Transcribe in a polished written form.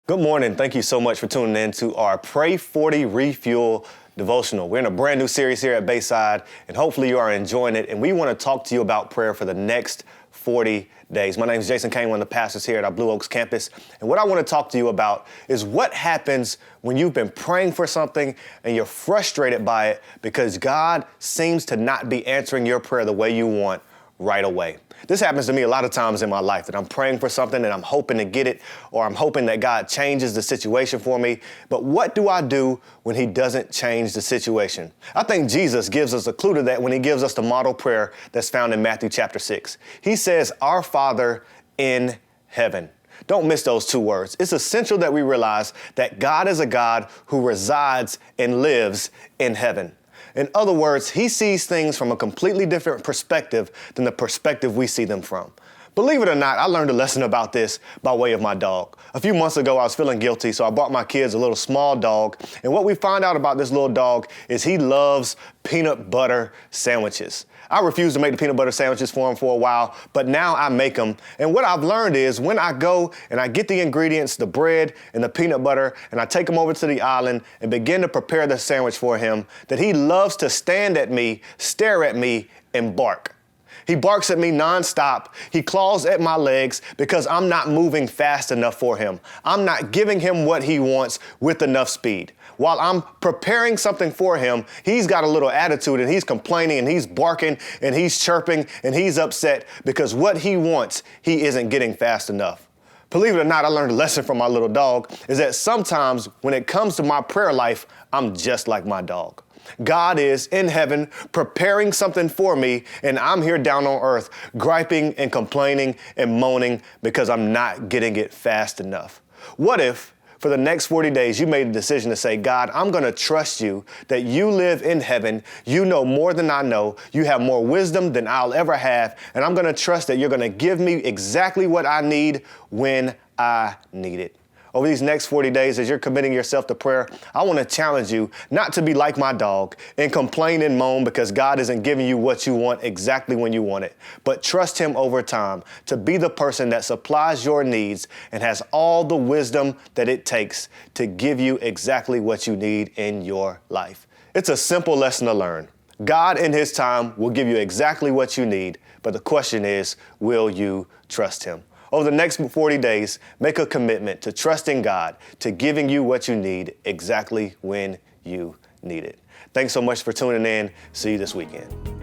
Good morning. Thank you so much for tuning in to our Pray 40 Refuel devotional. We're in a brand new series here at Bayside, and hopefully you are enjoying it. And we want to talk to you about prayer for the next 40 days. My name is Jason Caine, one of the pastors here at our Blue Oaks campus. And what I want to talk to you about is what happens when you've been praying for something and you're frustrated by it because God seems to not be answering your prayer the way you want right away. This happens to me a lot of times in my life, that I'm praying for something and I'm hoping to get it, or I'm hoping that God changes the situation for me. But what do I do when he doesn't change the situation? I think Jesus gives us a clue to that when he gives us the model prayer that's found in Matthew chapter 6. He says, "Our Father in heaven." Don't miss those two words. It's essential that we realize that God is a God who resides and lives in heaven. In other words, he sees things from a completely different perspective than the perspective we see them from. Believe it or not, I learned a lesson about this by way of my dog. A few months ago, I was feeling guilty, so I bought my kids a little small dog. And what we find out about this little dog is he loves peanut butter sandwiches. I refused to make the peanut butter sandwiches for him for a while, but now I make them. And what I've learned is when I go and I get the ingredients, the bread and the peanut butter, and I take them over to the island and begin to prepare the sandwich for him, that he loves to stand at me, stare at me, and bark. He barks at me nonstop. He claws at my legs because I'm not moving fast enough for him. I'm not giving him what he wants with enough speed. While I'm preparing something for him, he's got a little attitude and he's complaining and he's barking and he's chirping and he's upset because what he wants, he isn't getting fast enough. Believe it or not, I learned a lesson from my little dog is that sometimes when it comes to my prayer life, I'm just like my dog. God is in heaven preparing something for me, and I'm here down on earth griping and complaining and moaning because I'm not getting it fast enough. What if for the next 40 days you made a decision to say, God, I'm going to trust you that you live in heaven. You know more than I know. You have more wisdom than I'll ever have, and I'm going to trust that you're going to give me exactly what I need when I need it. Over these next 40 days, as you're committing yourself to prayer, I want to challenge you not to be like my dog and complain and moan because God isn't giving you what you want exactly when you want it, but trust him over time to be the person that supplies your needs and has all the wisdom that it takes to give you exactly what you need in your life. It's a simple lesson to learn. God in his time will give you exactly what you need, but the question is, will you trust him? Over the next 40 days, make a commitment to trusting God, to giving you what you need exactly when you need it. Thanks so much for tuning in. See you this weekend.